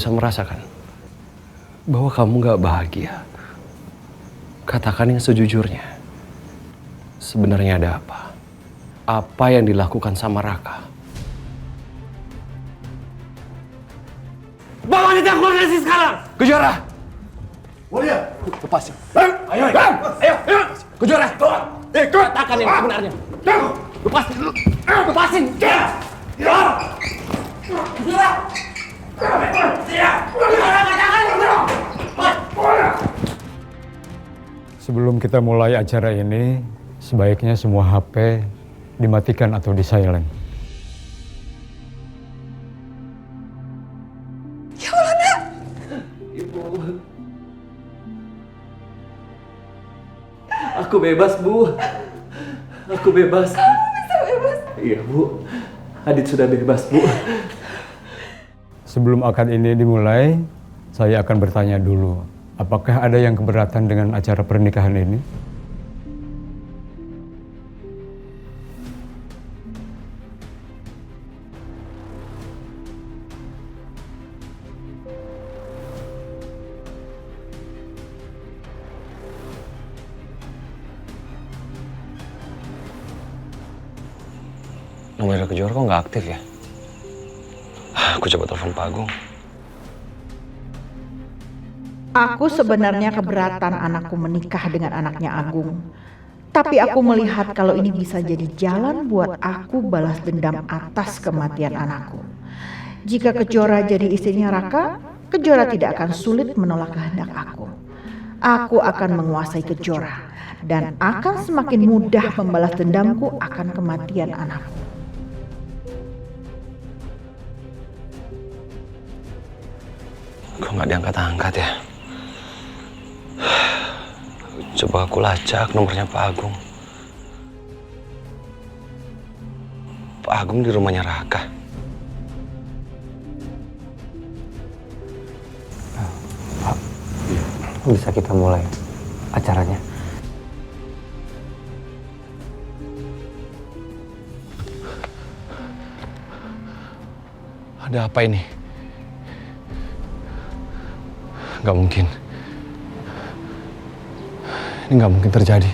bisa merasakan bahwa kamu gak bahagia. Katakan yang sejujurnya. Sebenarnya ada apa? Apa yang dilakukan sama Raka? Bawa dia keluar dari sini sekarang! Kejora! Walia! Lepasin. Ayo! Kejora! Katakan yang sebenarnya. Lepasin! Lepasin! Kejora! Sebelum kita mulai acara ini, sebaiknya semua HP dimatikan atau di-silent. Ya Allah, Nak! Ibu. Aku bebas, Bu. Aku bebas. Kamu bisa bebas? Iya, Bu. Adit sudah bebas, Bu. Sebelum akad ini dimulai, saya akan bertanya dulu, apakah ada yang keberatan dengan acara pernikahan ini? Nomor Kejora kok nggak aktif ya? Aku coba telepon Pak Agung. Aku sebenarnya keberatan anakku menikah dengan anaknya Agung. Tapi aku melihat kalau ini bisa jadi jalan buat aku balas dendam atas kematian anakku. Jika Kejora jadi istrinya Raka, Kejora tidak akan sulit menolak kehendak aku. Aku akan menguasai Kejora dan akan semakin mudah membalas dendamku akan kematian anakku. Kok nggak diangkat-angkat ya? Coba aku lacak nomornya Pak Agung. Pak Agung di rumahnya Raka. Pak, bisa kita mulai acaranya? Ada apa ini? Gak mungkin. Ini gak mungkin terjadi.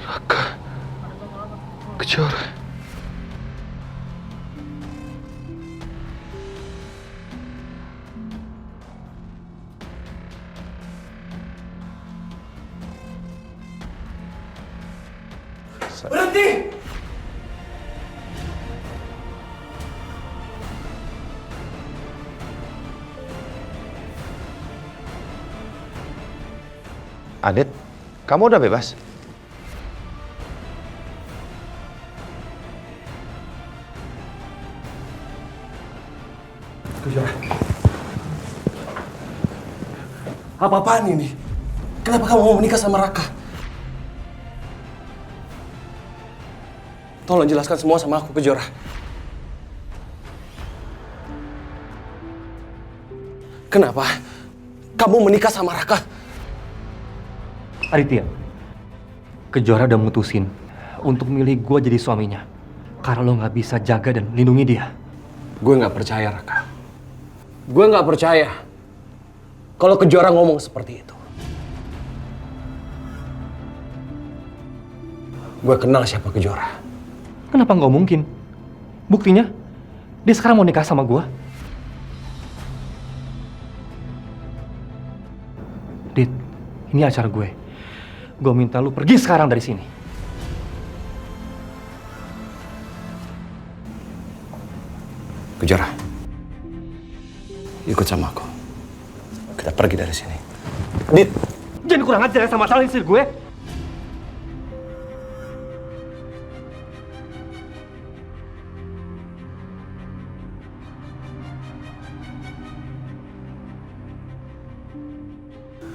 Raka. Kejora. Berhenti! Adit, kamu udah bebas? Kejora. Apa-apaan ini? Kenapa kamu mau menikah sama Raka? Tolong jelaskan semua sama aku, Kejora. Kenapa kamu menikah sama Raka? Aditya, Kejora udah mutusin untuk milih gue jadi suaminya. Karena lo gak bisa jaga dan lindungi dia. Gue gak percaya, Raka. Gue gak percaya kalau Kejora ngomong seperti itu. Gue kenal siapa Kejora. Kenapa nggak mungkin? Buktinya, dia sekarang mau nikah sama gue. Dit, ini acara gue. Gue minta lu pergi sekarang dari sini. Kejora, ikut sama aku. Kita pergi dari sini. Dit! Jangan kurang ajar sama calon istri gue.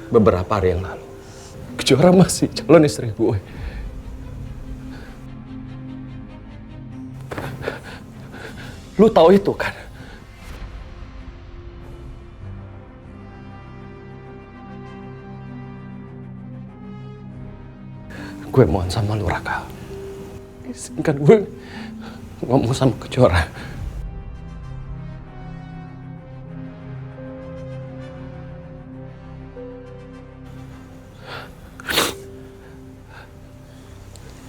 Beberapa hari yang lalu, Kejora masih calon istri gue. Lu tahu itu kan? Gue mohon sama lu, Raka. Izinkan gue ngomong sama Kejora.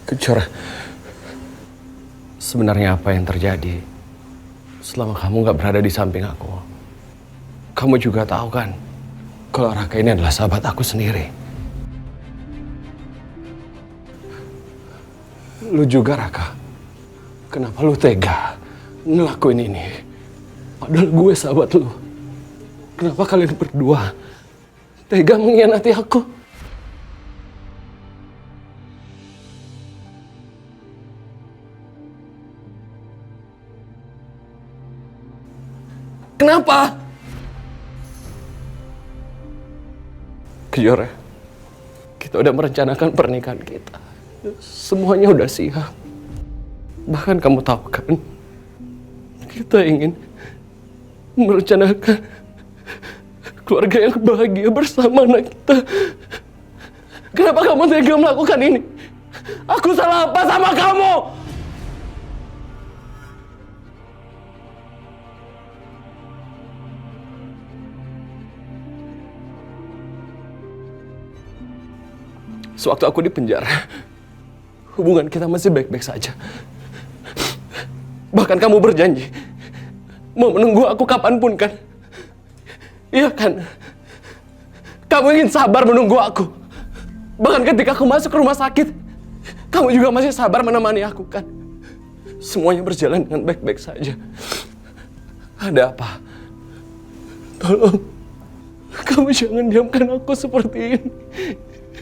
Kejora, sebenarnya apa yang terjadi selama kamu gak berada di samping aku? Kamu juga tahu kan, kalau Raka ini adalah sahabat aku sendiri. Lu juga, Raka. Kenapa lu tega ngelakuin ini? Padahal gue sahabat lu. Kenapa kalian berdua tega mengkhianati aku? Kenapa? Kejora, kita udah merencanakan pernikahan kita. Semuanya udah siap. Bahkan kamu tahu kan, kita ingin merencanakan keluarga yang bahagia bersama anak kita. Kenapa kamu tega melakukan ini? Aku salah apa sama kamu? Sewaktu aku di penjara, hubungan kita masih baik-baik saja. Bahkan kamu berjanji mau menunggu aku kapanpun kan? Iya kan? Kamu ingin sabar menunggu aku. Bahkan ketika aku masuk ke rumah sakit, kamu juga masih sabar menemani aku kan? Semuanya berjalan dengan baik-baik saja. Ada apa? Tolong, kamu jangan diamkan aku seperti ini.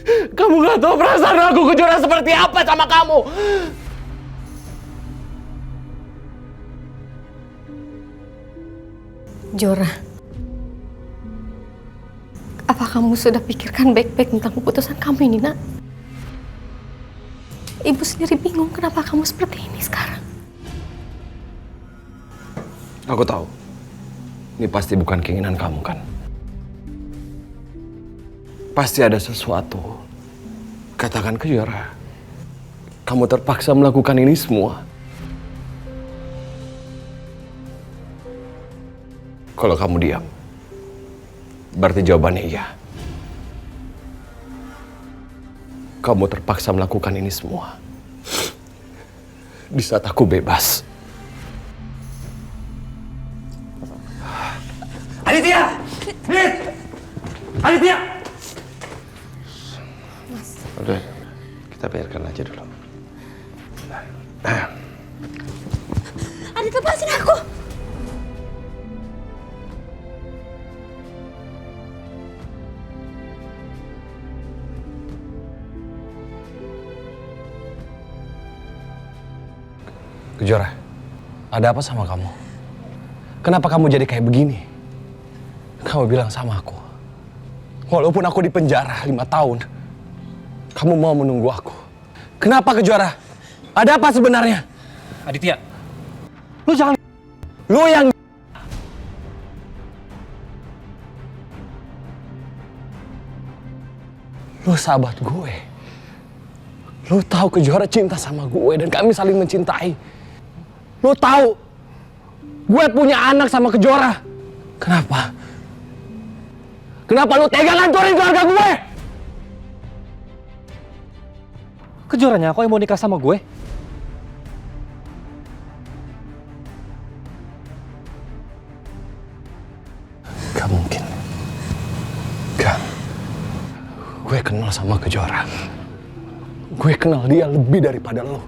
Kamu gak tahu perasaan aku Kejora seperti apa sama kamu. Jora, apa kamu sudah pikirkan baik-baik tentang keputusan kamu ini, Nak? Ibu sendiri bingung kenapa kamu seperti ini sekarang. Aku tahu, ini pasti bukan keinginan kamu kan? Pasti ada sesuatu. Katakan Kejora, kamu terpaksa melakukan ini semua. Kalau kamu diam, berarti jawabannya iya. Kamu terpaksa melakukan ini semua di saat aku bebas. Aditya! Nit! Aditya! Udah, kita biarkan aja dulu. Adit, lepasin aku! Kejora, ada apa sama kamu? Kenapa kamu jadi kayak begini? Kamu bilang sama aku, walaupun aku di penjara 5 tahun, kamu mau menunggu aku. Kenapa Kejora? Ada apa sebenarnya? Aditya, lu jangan... Lu yang... Lu sahabat gue. Lu tahu Kejora cinta sama gue dan kami saling mencintai. Lu tahu gue punya anak sama Kejora. Kenapa? Kenapa lu tega ngancurin keluarga gue? Kejoranya kok yang mau nikah sama gue? Gak mungkin. Gak. Gue kenal sama Kejora. Gue kenal dia lebih daripada lo.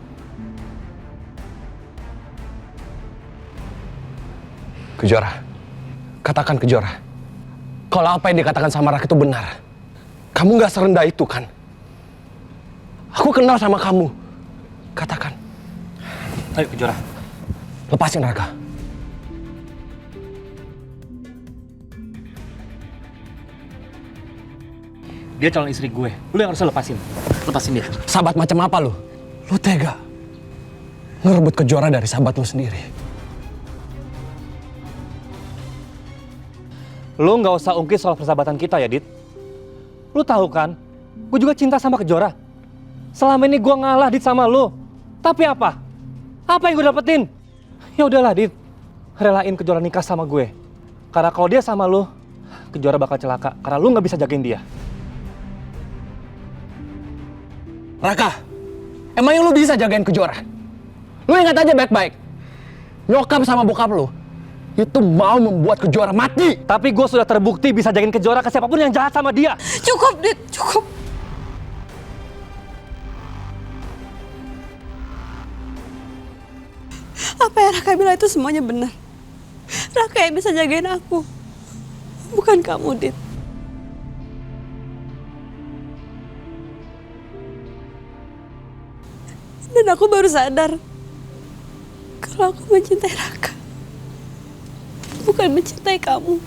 Kejora, katakan Kejora, kalau apa yang dikatakan sama Raka itu benar. Kamu gak serendah itu kan? Aku kenal sama kamu. Katakan. Ayo Kejora. Lepasin Raka. Dia calon istri gue. Lu yang harus lepasin. Lepasin dia. Sahabat macam apa lu? Lu tega ngerebut Kejora dari sahabat lu sendiri. Lu nggak usah ungkit soal persahabatan kita ya, Dit. Lu tahu kan, gue juga cinta sama Kejora. Selama ini gue ngalah Dit sama lo. Tapi apa? Apa yang gue dapetin? Ya udahlah Dit, relain Kejora nikah sama gue. Karena kalau dia sama lo, Kejora bakal celaka karena lo nggak bisa jagain dia. Raka, emangnya lu bisa jagain Kejora? Lu ingat aja baik-baik. Nyokap sama bokap lu itu mau membuat Kejora mati. Tapi gue sudah terbukti bisa jagain Kejora ke siapapun yang jahat sama dia. Cukup, Dit, cukup. Apa yang Raka bilang itu semuanya benar. Raka yang bisa jagain aku, bukan kamu, Dit. Dan aku baru sadar kalau aku mencintai Raka, bukan mencintai kamu.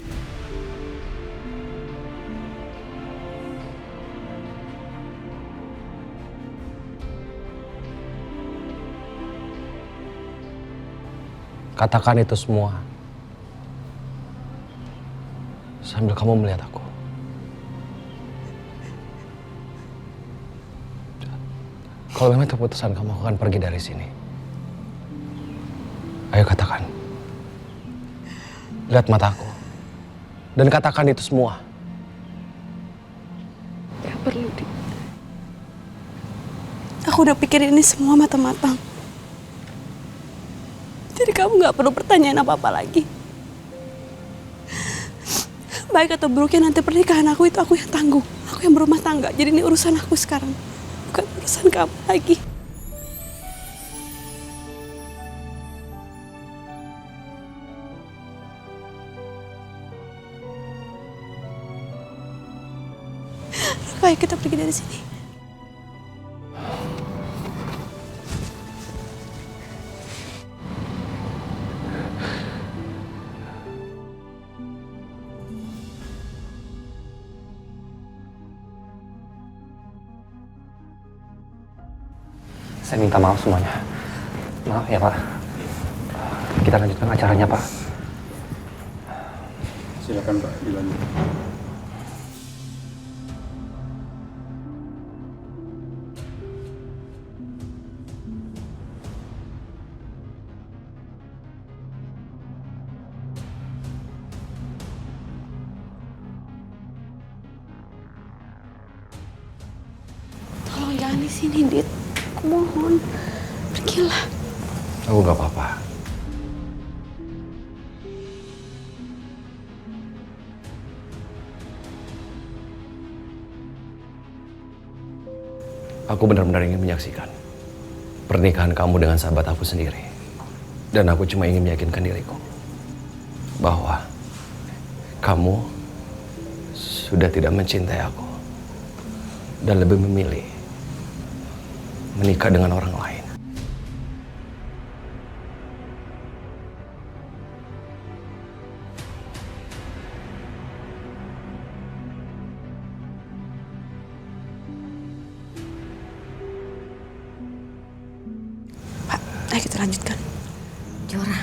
Katakan itu semua sambil kamu melihat aku. Kalau memang itu keputusan kamu, aku akan pergi dari sini. Ayo katakan. Lihat mataku. Dan katakan itu semua. Gak perlu, Dit. Aku udah pikirin ini semua matang-matang. Jadi kamu gak perlu pertanyaan apa-apa lagi. Baik atau buruknya nanti pernikahan aku itu aku yang tanggung. Aku yang berumah tangga. Jadi ini urusan aku sekarang. Bukan urusan kamu lagi. Ayo kita pergi dari sini. Saya minta maaf semuanya. Maaf ya Pak. Kita lanjutkan acaranya Pak. Silakan Pak, dilanjut. Tolong jangan di sini, Dit. Aku mohon. Pergilah. Aku gak apa-apa. Aku benar-benar ingin menyaksikan pernikahan kamu dengan sahabat aku sendiri. Dan aku cuma ingin meyakinkan diriku bahwa kamu sudah tidak mencintai aku dan lebih memilih menikah dengan orang lain. Pak, ayo kita lanjutkan. Jora,